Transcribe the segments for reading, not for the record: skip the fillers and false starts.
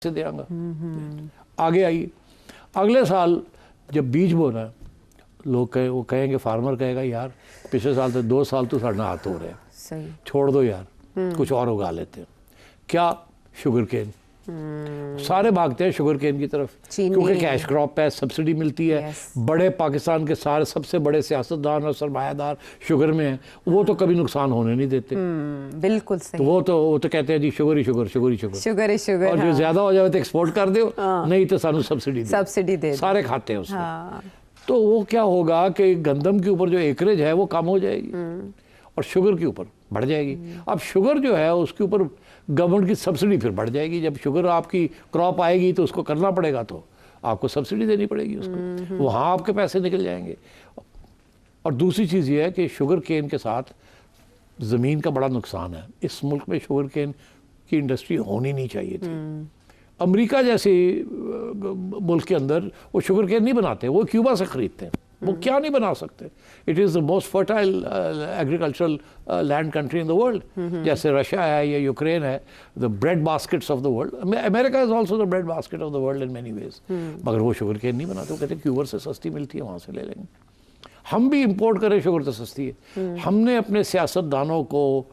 से दे आऊँगा। आगे आइए, अगले साल जब बीज बोना है, लोग वो कहेंगे, फार्मर कहेगा यार पिछले साल तो 2 साल तो साढ़े हाथ हो रहे हैं, सही छोड़ दो यार, कुछ और उगा लेते हैं। क्या? Sugarcane. सारे भागते हैं शुगर केन की तरफ क्योंकि कैश क्रॉप है, सब्सिडी मिलती है। बड़े पाकिस्तान के सारे सबसे बड़े सियासतदान और सरमायादार शुगर में हैं, वो तो कभी नुकसान होने नहीं देते। बिल्कुल सही। तो वो तो कहते हैं जी शुगर ही शुगर, शुगर ही शुगर, शुगर ही शुगर। और जो ज्यादा हो जाए तो एक्सपोर्ट कर दो, नहीं तो सानू सब्सिडी दे, सारे खाते हैं उसमें। तो वो क्या होगा कि गंदम के ऊपर जो एकरेज है वो कम हो जाएगी और शुगर के ऊपर बढ़ जाएगी। अब शुगर जो है उसके ऊपर गवर्नमेंट की सब्सिडी फिर बढ़ जाएगी। जब शुगर आपकी क्रॉप आएगी तो उसको करना पड़ेगा, तो आपको सब्सिडी देनी पड़ेगी उसको, वहाँ आपके पैसे निकल जाएंगे। और दूसरी चीज़ ये है कि शुगर केन के साथ ज़मीन का बड़ा नुकसान है। इस मुल्क में शुगर केन की इंडस्ट्री होनी नहीं चाहिए थी। अमेरिका जैसे मुल्क के अंदर वो शुगर केन नहीं बनाते, वो क्यूबा से ख़रीदते हैं। वो क्या नहीं बना सकते? It is the most fertile agricultural land country in the world. जैसे रशिया है या यूक्रेन है, the bread baskets of the world. America is also the bread basket of the world in many ways. मगर वो sugar cane नहीं बनाते। वो कहते हैं क्यूबर से सस्ती मिलती है, वहाँ से ले लेंगे। हम भी इम्पोर्ट करें, शुगर तो सस्ती है। हमने अपने सियासतदानों को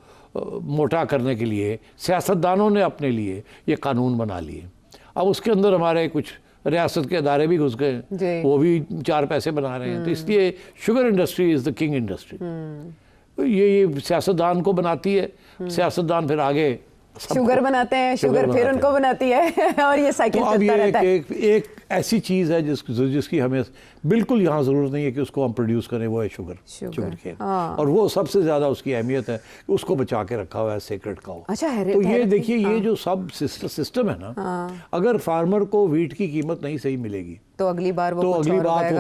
मोटा करने के लिए, सियासतदानों ने अपने लिए ये कानून बना लिए। अब उसके अंदर हमारे कुछ रियासत के अदारे भी घुस गए, वो भी 4 पैसे बना रहे हैं। तो इसलिए sugar industry is the king industry. ये सियासतदान को बनाती है, सियासतदान फिर आगे शुगर बनाते हैं, शुगर फिर उनको बनाती है और ये साइकिल चलता रहता है। एक ऐसी चीज़ है जिसकी हमें बिल्कुल यहाँ ज़रूरत नहीं है कि उसको हम प्रोड्यूस करें, वो है शुगर केन। और वो सबसे ज़्यादा उसकी अहमियत है, उसको बचा के रखा हुआ है सेक्रेट काउ। अच्छा है। तो ये देखिए, ये जो सब सिस्टम है ना, अगर फार्मर को वीट की कीमत नहीं सही मिलेगी तो अगली बार वो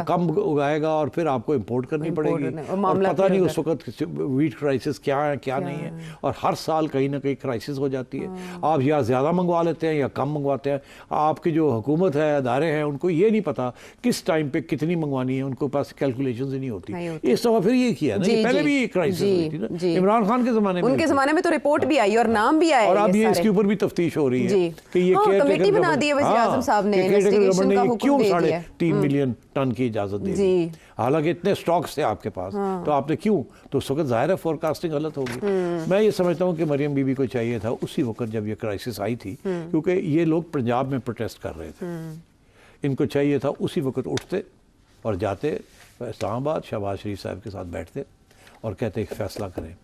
कम उगाएगा और फिर आपको इंपोर्ट करनी पड़ेगी। और पता नहीं उस वक्त वीट क्राइसिस क्या है क्या नहीं है, और हर साल कहीं ना कहीं क्राइसिस हो जाती है। आप या ज़्यादा मंगवा लेते हैं या कम मंगवाते हैं। आपकी जो हुकूमत है, अदारे हैं, उनको ये नहीं पता किस टाइम पे कितनी मंगवानी है, उनके पास कैलकुलेशंस ही नहीं होती। इस दफ़ा फिर ये किया ना, पहले भी ये क्राइसिस हुई थी ना इमरान खान के ज़माने में। उनके ज़माने में तो रिपोर्ट भी आई और नाम भी आया, और अब ये इसके ऊपर भी तफ्तीश हो रही है कि ये कमेटी बना दी है वज़ीर आज़म साहब ने, इन्वेस्टिगेशन का हुक्म दे दिया। 3 मिलियन टन की इजाज़त दे दी। हालांकि इतने स्टॉक्स थे आपके पास, तो आपने क्यों? तो उस वक्त ज़ाहिर है फोरकास्टिंग गलत होगी। मैं ये समझता हूँ कि मरियम बीबी को चाहिए था उसी वक्त जब ये क्राइसिस आई थी, क्योंकि ये लोग पंजाब में प्रोटेस्ट कर रहे थे, इनको चाहिए था उसी वक्त उठते और जाते इस्लामाबाद, शहबाज शरीफ साहब के साथ बैठते और कहते एक फ़ैसला करें,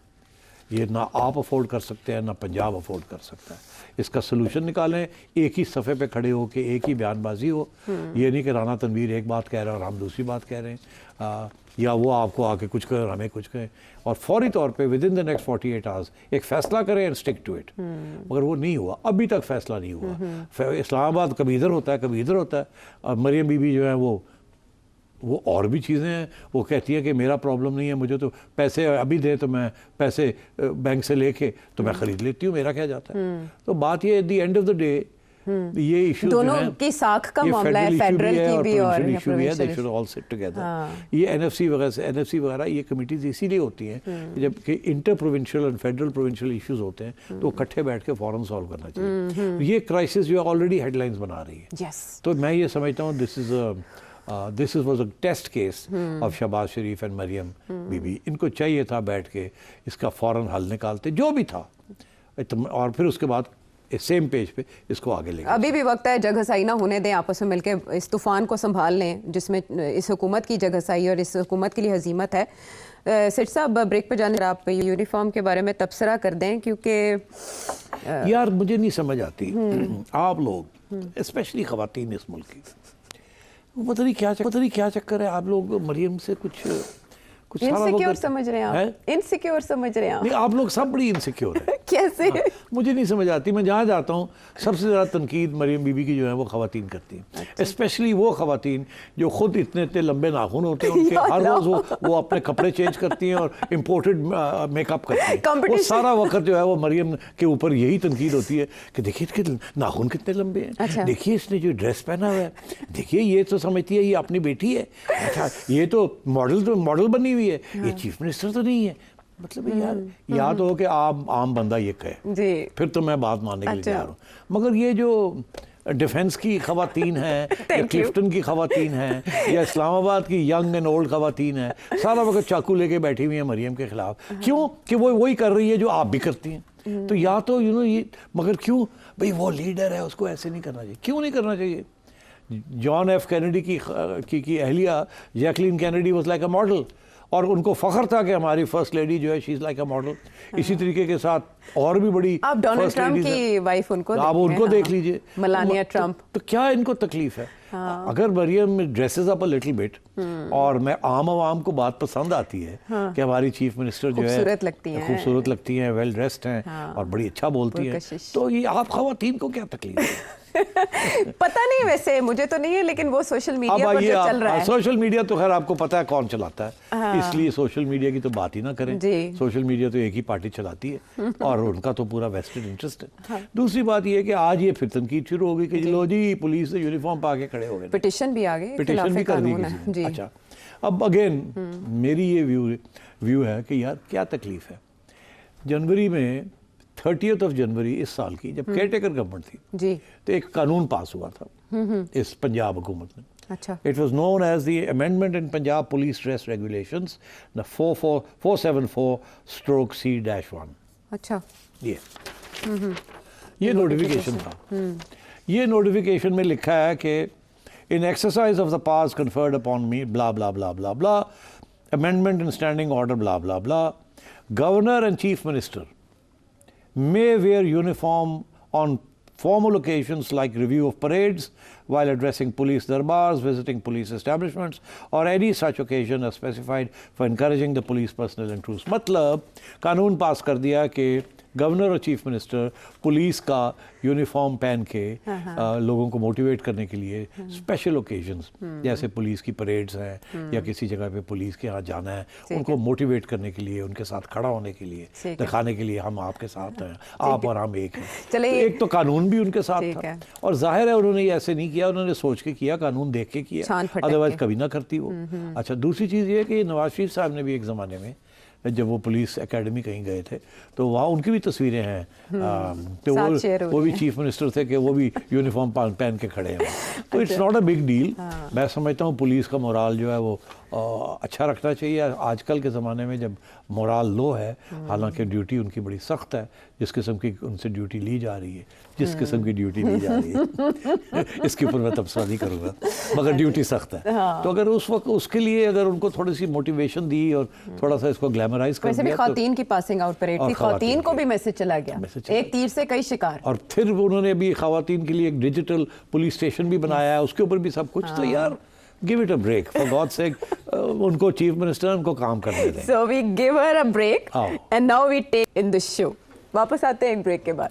ये ना आप अफोर्ड कर सकते हैं ना पंजाब अफोर्ड कर सकता है, इसका सलूशन निकालें। एक ही सफ़े पे खड़े हो के एक ही बयानबाजी हो। ये नहीं कि राना तनवीर एक बात कह रहा है और हम दूसरी बात कह रहे हैं, या वो आपको आके कुछ कहें और हमें कुछ कहें, और फौरी तौर पे with in the next 48 hours एक फ़ैसला करें एंड स्टिक टू इट। मगर वो नहीं हुआ, अभी तक फ़ैसला नहीं हुआ। इस्लामाबाद कभी इधर होता है कभी इधर होता है। और मरियम बीबी जो है वो और भी चीज़ें हैं, वो कहती है कि मेरा प्रॉब्लम नहीं है, मुझे तो पैसे अभी दे तो मैं पैसे बैंक से लेके तो मैं ख़रीद लेती हूँ, मेरा क्या जाता है। तो बात ये at the end of the day ये इशू दोनों की साख का मामला है, फेडरल की भी और इशू भी है, they should all sit together. ये एनएफसी वगैरह ये कमिटीज इसीलिए होती हैं जबकि इंटर प्रोविंशियल और फेडरल प्रोविंशियल इश्यूज होते हैं तो इकट्ठे बैठ के फौरन सॉल्व करना चाहिए। ये क्राइसिस जो है ऑलरेडी हेडलाइंस बना रही है। तो मैं ये समझता हूँ this was a test case of Shahbaz Sharif and Maryam बीबी। इनको चाहिए था बैठ के इसका फौरन हल निकालते जो भी था, और फिर उसके बाद सेम पेज पे इसको आगे लेंगे। अभी भी वक्त है, जगहसाई ना होने दें, आपस में मिलके इस तूफान को संभाल लें जिसमें इस हुकूमत की जगहसाई और इस हुकूमत के लिए हजीमत है। सेठ साहब ब्रेक पे जाने आप यूनिफॉर्म के बारे में तबसरा कर दें, क्योंकि यार मुझे नहीं समझ आती आप लोग स्पेशली ख़वातीन इस मुल्क की, पता नहीं क्या चक्कर है। आप लोग मरियम से कुछ इनसिक्योर समझ रहे हैं आप? इनसिक्योर समझ रहे हैं आप? नहीं, आप लोग सब बड़ी इनसिक्योर है। कैसे? मुझे नहीं समझ आती। मैं जहाँ जाता हूँ सबसे ज़्यादा तनकीद मरियम बीबी की जो है वो ख़वातीन करती हैं। स्पेशली वो ख़वातीन जो खुद इतने इतने लंबे नाखून होते हैं उनके, हर रोज़ वो अपने कपड़े चेंज करती हैं और इम्पोर्टेड मेकअप करती हैं। वो सारा वक्त जो है वो मरियम के ऊपर यही तनकीद होती है कि देखिए इसके नाखून कितने लंबे हैं, देखिए इसने जो ड्रेस पहना हुआ है, देखिए ये तो समझती है ये अपनी बेटी है, अच्छा ये तो मॉडल बनी हुई है, ये चीफ मिनिस्टर तो नहीं है। मतलब यार या तो हो कि आम बंदा ये कहे, फिर तो मैं बात मानने के लिए तैयार हूँ। मगर ये जो डिफेंस की खवातीन हैं या क्लिफ्टन की खवातीन हैं या इस्लामाबाद की यंग एंड ओल्ड खवातीन हैं, सारा वक्त चाकू लेके बैठी हुई हैं मरियम के खिलाफ। क्यों? कि वो वही कर रही है जो आप भी करती हैं। तो या तो ये, मगर क्यों भाई, वो लीडर है, उसको ऐसे नहीं करना चाहिए। क्यों नहीं करना चाहिए? जॉन एफ कैनेडी की अहलिया Jacqueline Kennedy was like a model, और उनको फख्र था कि हमारी फर्स्ट लेडी जो है she is like a model. इसी तरीके के साथ और भी बड़ी आप डोनाल्ड ट्रंप की वाइफ उनको आप उनको देख लीजिए, मेलानिया ट्रंप। तो क्या इनको तकलीफ है? अगर Maryam dresses up a little bit और मैं आम आवाम को बात पसंद आती है कि हमारी चीफ मिनिस्टर जो है खूबसूरत लगती हैं, वेल ड्रेस्ड हैं और बड़ी अच्छा बोलती हैं, तो ये आप खवातीन को क्या तकलीफ है? पता नहीं, वैसे मुझे तो नहीं है, लेकिन वो सोशल मीडिया पर जो चल रहा है। सोशल मीडिया तो खैर आपको पता है कौन चलाता है, इसलिए सोशल मीडिया की तो बात ही ना करें। सोशल मीडिया तो एक ही पार्टी चलाती है और उनका तो पूरा वेस्टेड इंटरेस्ट है। दूसरी बात ये है कि आज ये फिर तनकीद शुरू हो गई कि लो जी पुलिस से यूनिफॉर्म पा के खड़े हो गए, पिटिशन भी आ गई, पिटिशन भी कर दी किसी ने। अच्छा, अब अगेन मेरी ये व्यू है कि यार क्या तकलीफ है। जनवरी में 30th of जनवरी इस साल की जब केयरटेकर गवर्नमेंट थी जी, तो एक कानून पास हुआ था इस पंजाब हुकूमत में। अच्छा, it was known as the amendment in Punjab police dress regulations 474/C-1। अच्छा, ये नोटिफिकेशन था। ये नोटिफिकेशन में लिखा है कि in exercise of the powers conferred upon me blah blah blah blah blah, amendment in standing order blah blah blah, governor and chief minister may wear uniform on formal occasions like review of parades, while addressing police darbars, visiting police establishments, or any such occasion as specified for encouraging the police personnel and troops. मतलब कानून पास कर दिया कि governor और chief minister police का uniform पहन के लोगों को मोटिवेट करने के लिए स्पेशल ओकेजन्स जैसे पुलिस की परेड्स हैं या किसी जगह पे पुलिस के यहाँ जाना है, उनको मोटिवेट करने के लिए, उनके साथ खड़ा होने के लिए, दिखाने के लिए हम आपके साथ हैं, आप और हम एक हैं। तो एक तो कानून भी उनके साथ था और जाहिर है उन्होंने ये ऐसे नहीं किया, उन्होंने सोच के किया, कानून देख के किया, अदरवाइज कभी ना करती वो। अच्छा, दूसरी चीज़ ये है कि नवाज शरीफ साहब ने भी एक ज़माने में जब वो पुलिस एकेडमी कहीं गए थे तो वहाँ उनकी भी तस्वीरें हैं, तो वो भी चीफ मिनिस्टर थे कि वो भी यूनिफॉर्म पहन के खड़े हैं। तो it's not a big deal. मैं समझता हूँ पुलिस का मोराल जो है वो अच्छा रखना चाहिए। आजकल के ज़माने में जब मोराल लो है, हालांकि ड्यूटी उनकी बड़ी सख्त है, जिस किस्म की उनसे ड्यूटी ली जा रही है, जिस किस्म की ड्यूटी ली जा रही है इसके ऊपर मैं तबसरा नहीं करूँगा, मगर ड्यूटी सख्त है। तो अगर उस वक्त उसके लिए अगर उनको थोड़ी सी मोटिवेशन दी और थोड़ा सा इसको ग्लैमराइज कर दिया। खातून की पासिंग आउट परेड थी, खातून को भी मैसेज चला गया, एक तीर से कई शिकार। और फिर उन्होंने अभी खातून के लिए एक डिजिटल पुलिस स्टेशन भी बनाया है, उसके ऊपर भी सब कुछ। तो यार give it a break for God's sake, उनको चीफ मिनिस्टर उनको काम करने दें। So we give her a break and now we take in the show। वापस आते हैं एक ब्रेक के बाद।